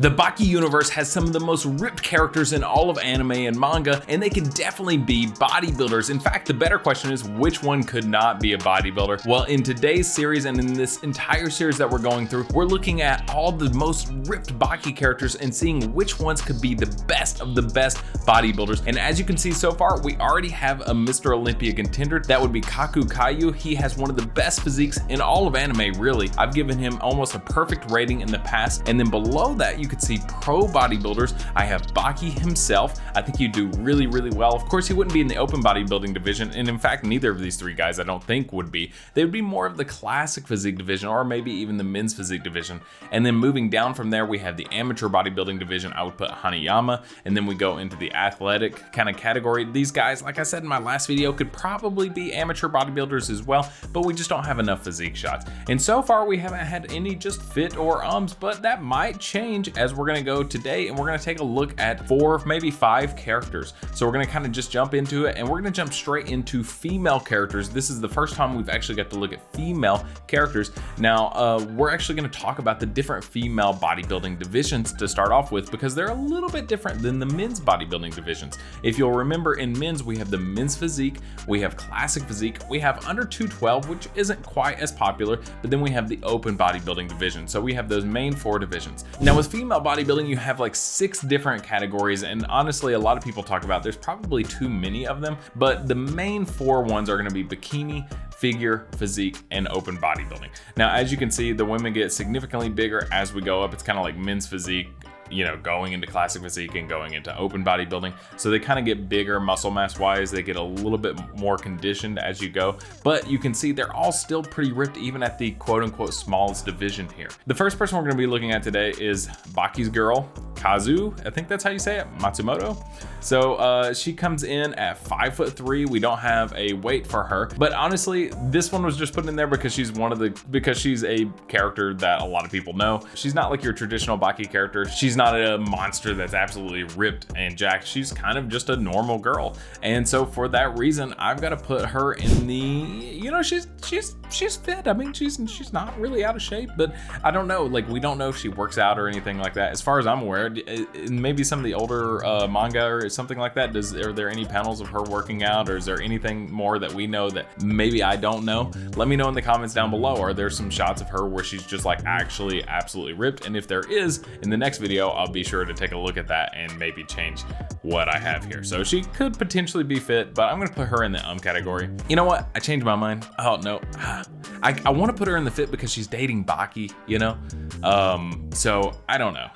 The Baki universe has some of the most ripped characters in all of anime and manga, and they can definitely be bodybuilders. In fact, the better question is which one could not be a bodybuilder? Well, in today's series and in this entire series that we're going through, we're looking at all the most ripped Baki characters and seeing which ones could be the best of the best bodybuilders. And as you can see so far, we already have a Mr. Olympia contender. That would be Kaku Kayu. He has one of the best physiques in all of anime, really. I've given him almost a perfect rating in the past. And then below that, you could see pro bodybuilders. I have Baki himself. I think he'd do really, really well. Of course, he wouldn't be in the open bodybuilding division. And in fact, neither of these three guys I don't think would be. They would be more of the classic physique division, or maybe even the men's physique division. And then moving down from there, we have the amateur bodybuilding division. I would put Hanayama. And then we go into the athletic kind of category. These guys, like I said in my last video, could probably be amateur bodybuilders as well, but we just don't have enough physique shots. And so far, we haven't had any just fit or ums, but that might change as we're gonna go today, and we're gonna take a look at 4, maybe 5 characters. So we're gonna kind of just jump into it, and we're gonna jump straight into female characters. This is the first time we've actually got to look at female characters. Now, we're actually gonna talk about the different female bodybuilding divisions to start off with, because they're a little bit different than the men's bodybuilding divisions. If you'll remember, in men's, we have the men's physique, we have classic physique, we have under 212, which isn't quite as popular, but then we have the open bodybuilding division. So we have those main 4 divisions. Now with female bodybuilding, you have like 6 different categories, and honestly, a lot of people talk about there's probably too many of them, but the main 4 ones are gonna be bikini, figure, physique, and open bodybuilding. Now, as you can see, the women get significantly bigger as we go up. It's kind of like men's physique, you know, going into classic physique and going into open bodybuilding. So they kind of get bigger muscle mass wise. They get a little bit more conditioned as you go, but you can see they're all still pretty ripped, even at the quote unquote smallest division here. The first person we're going to be looking at today is Baki's girl, Kazu. I think that's how you say it, Matsumoto. So she comes in at 5'3". We don't have a weight for her, but honestly, this one was just put in there because she's she's a character that a lot of people know. She's not like your traditional Baki character. She's not a monster that's absolutely ripped and jacked. She's kind of just a normal girl. And so for that reason, I've got to put her in the, you know, she's fit. I mean, she's not really out of shape, but I don't know, like, we don't know if she works out or anything like that. As far as I'm aware, maybe some of the older manga or something like that, are there any panels of her working out, or is there anything more that we know that maybe I don't know? Let me know in the comments down below. Are there some shots of her where she's just like actually absolutely ripped? And if there is, in the next video, I'll be sure to take a look at that and maybe change what I have here. So she could potentially be fit, but I'm gonna put her in the category. You know what? I changed my mind. Oh no, I want to put her in the fit because she's dating Baki, you know? So I don't know.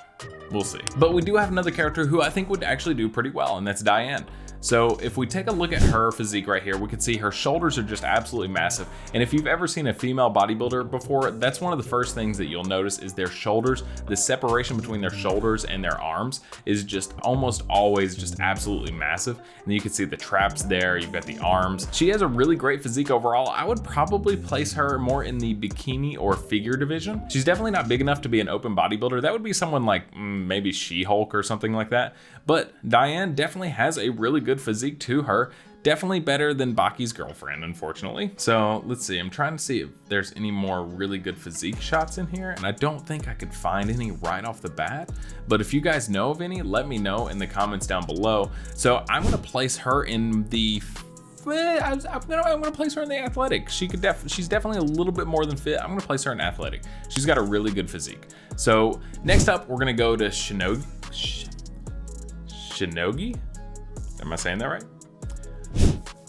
We'll see. But we do have another character who I think would actually do pretty well, and that's Diane. So if we take a look at her physique right here, we can see her shoulders are just absolutely massive. And if you've ever seen a female bodybuilder before, that's one of the first things that you'll notice is their shoulders. The separation between their shoulders and their arms is just almost always just absolutely massive. And then you can see the traps there, you've got the arms. She has a really great physique overall. I would probably place her more in the bikini or figure division. She's definitely not big enough to be an open bodybuilder. That would be someone like maybe She-Hulk or something like that. But Diane definitely has a really good physique to her. Definitely better than Baki's girlfriend, unfortunately. So let's see, I'm trying to see if there's any more really good physique shots in here, and I don't think I could find any right off the bat, but if you guys know of any, let me know in the comments down below. So I'm gonna place her in the I'm gonna place her in the athletic. She's definitely a little bit more than fit. I'm gonna place her in athletic. She's got a really good physique. So next up, we're gonna go to Shinogi. Am I saying that right?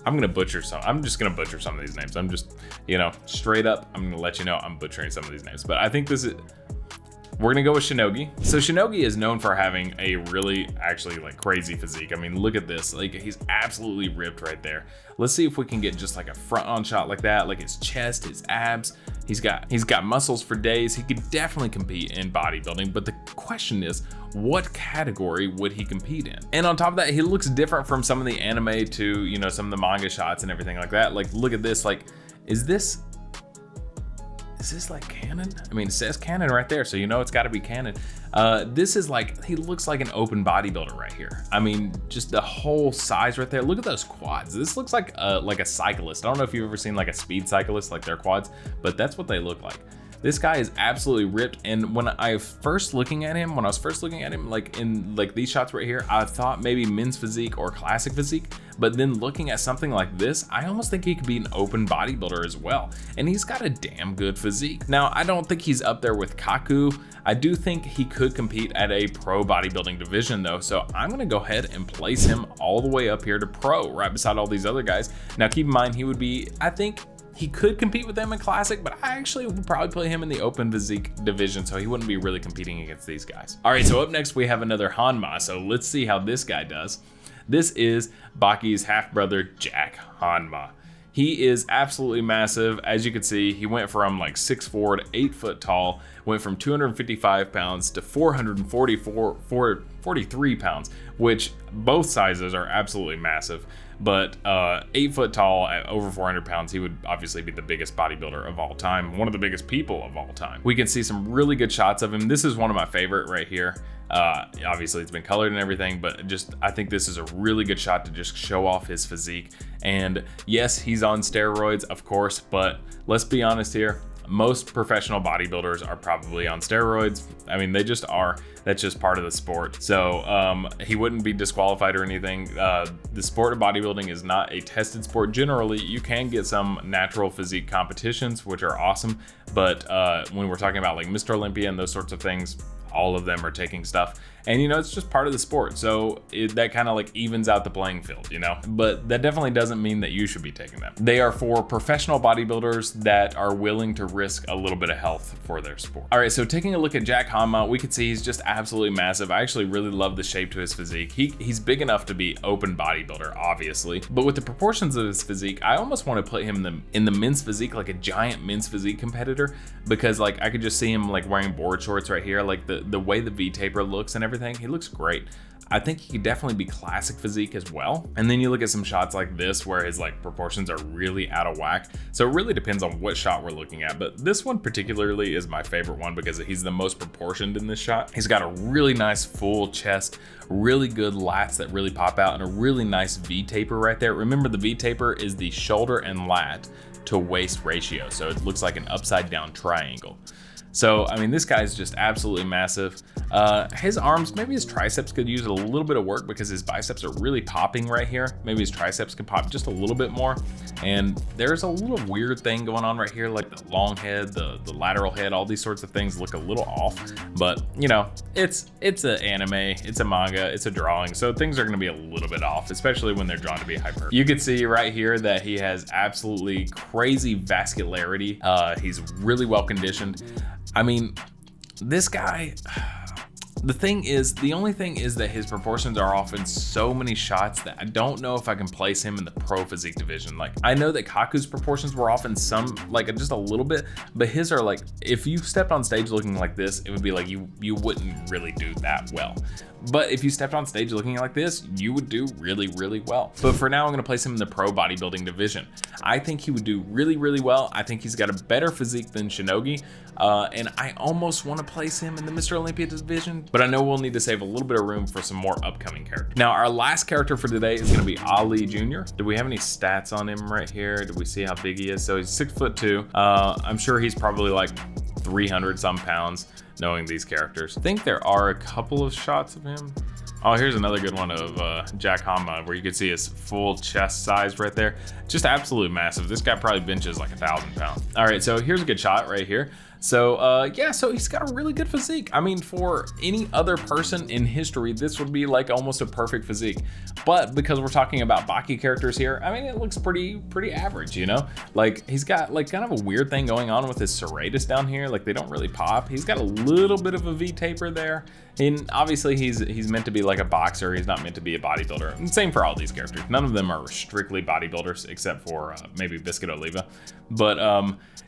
I'm just gonna butcher some of these names. I'm just, you know, straight up, I'm gonna let you know I'm butchering some of these names. But I think we're gonna go with Shinogi. So Shinogi is known for having a really actually like crazy physique. I mean, look at this, like he's absolutely ripped right there. Let's see if we can get just like a front on shot like that, like his chest, his abs. He's got muscles for days. He could definitely compete in bodybuilding, but the question is, what category would he compete in? And on top of that, he looks different from some of the anime to, you know, some of the manga shots and everything like that. Like, look at this, like, is this like canon? I mean, it says canon right there, so you know it's gotta be canon. This is like, he looks like an open bodybuilder right here. I mean, just the whole size right there. Look at those quads. This looks like a cyclist. I don't know if you've ever seen like a speed cyclist, like their quads, but that's what they look like. This guy is absolutely ripped. And when I was first looking at him, like in like these shots right here, I thought maybe men's physique or classic physique. But then looking at something like this, I almost think he could be an open bodybuilder as well. And he's got a damn good physique. Now, I don't think he's up there with Kaku. I do think he could compete at a pro bodybuilding division though. So I'm gonna go ahead and place him all the way up here to pro, right beside all these other guys. Now keep in mind, he would be, I think, he could compete with them in classic, but I actually would probably play him in the open physique division, so he wouldn't be really competing against these guys. All right, so up next we have another Hanma, so let's see how this guy does. This is Baki's half-brother, Jack Hanma. He is absolutely massive. As you can see, he went from like 6'4" to 8 foot tall, went from 255 pounds to 443 pounds, which both sizes are absolutely massive. But 8 foot tall at over 400 pounds, he would obviously be the biggest bodybuilder of all time, one of the biggest people of all time. We can see some really good shots of him. This is one of my favorite right here. Obviously it's been colored and everything, but just I think this is a really good shot to just show off his physique. And yes, he's on steroids, of course, but let's be honest here. Most professional bodybuilders are probably on steroids. I mean, they just are. That's just part of the sport. So he wouldn't be disqualified or anything. The sport of bodybuilding is not a tested sport. Generally, you can get some natural physique competitions, which are awesome. But when we're talking about like Mr. Olympia and those sorts of things, all of them are taking stuff. And, you know, it's just part of the sport. So that kind of like evens out the playing field, you know, but that definitely doesn't mean that you should be taking them. They are for professional bodybuilders that are willing to risk a little bit of health for their sport. All right, so taking a look at Jack Hanma, we can see he's just absolutely massive. I actually really love the shape to his physique. He's big enough to be open bodybuilder, obviously, but with the proportions of his physique, I almost want to put him in the men's physique, like a giant men's physique competitor, because like I could just see him like wearing board shorts right here, like the way the V-taper looks and everything. He looks great. I think he could definitely be classic physique as well. And then you look at some shots like this where his like proportions are really out of whack. So it really depends on what shot we're looking at. But this one particularly is my favorite one because he's the most proportioned in this shot. He's got a really nice full chest, really good lats that really pop out, and a really nice V-taper right there. Remember, the V-taper is the shoulder and lat to waist ratio. So it looks like an upside down triangle. So, I mean, this guy's just absolutely massive. His arms, maybe his triceps could use a little bit of work because his biceps are really popping right here. Maybe his triceps can pop just a little bit more. And there's a little weird thing going on right here, like the long head, the lateral head, all these sorts of things look a little off. But, you know, it's an anime, it's a manga, it's a drawing, so things are gonna be a little bit off, especially when they're drawn to be hyper. You can see right here that he has absolutely crazy vascularity. He's really well conditioned. I mean, this guy, the only thing is that his proportions are off in so many shots that I don't know if I can place him in the pro physique division. Like, I know that Kaku's proportions were off in some, like just a little bit, but his are like, if you stepped on stage looking like this, it would be like you wouldn't really do that well. But if you stepped on stage looking like this, you would do really, really well. But for now, I'm gonna place him in the pro bodybuilding division. I think he would do really, really well. I think he's got a better physique than Shinogi. And I almost wanna place him in the Mr. Olympia division, but I know we'll need to save a little bit of room for some more upcoming characters. Now, our last character for today is gonna be Ali Jr. Do we have any stats on him right here? Do we see how big he is? So he's 6'2". I'm sure he's probably like 300 some pounds, knowing these characters. I think there are a couple of shots of him. Oh, here's another good one of Jack Hanma, where you can see his full chest size right there. Just absolutely massive. This guy probably benches like 1,000 pounds. All right, so here's a good shot right here. So yeah, so he's got a really good physique. I mean, for any other person in history, this would be like almost a perfect physique. But because we're talking about Baki characters here, I mean, it looks pretty average, you know? Like, he's got like kind of a weird thing going on with his serratus down here. Like, they don't really pop. He's got a little bit of a V-taper there. And obviously he's meant to be like a boxer. He's not meant to be a bodybuilder. And same for all these characters. None of them are strictly bodybuilders except for maybe Biscuit Oliva. But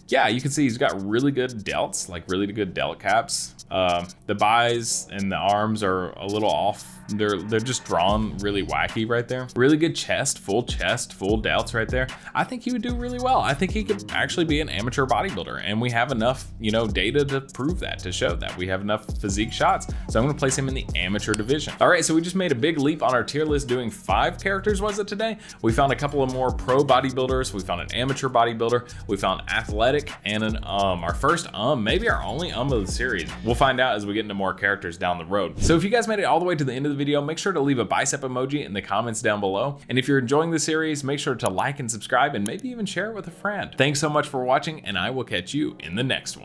yeah, you can see he's got really good delts, like really good delt caps. The buys and the arms are a little off. They're just drawn really wacky right there. Really good chest, full delts right there. I think he would do really well. I think he could actually be an amateur bodybuilder, and we have enough, you know, data to prove that, to show that. We have enough physique shots. So I'm gonna place him in the amateur division. All right, so we just made a big leap on our tier list doing 5 characters, was it today? We found a couple of more pro bodybuilders. We found an amateur bodybuilder. We found athletic pick, and an our first maybe our only of the series. We'll find out as we get into more characters down the road. So if you guys made it all the way to the end of the video, make sure to leave a bicep emoji in the comments down below. And if you're enjoying the series, make sure to like and subscribe and maybe even share it with a friend. Thanks so much for watching, and I will catch you in the next one.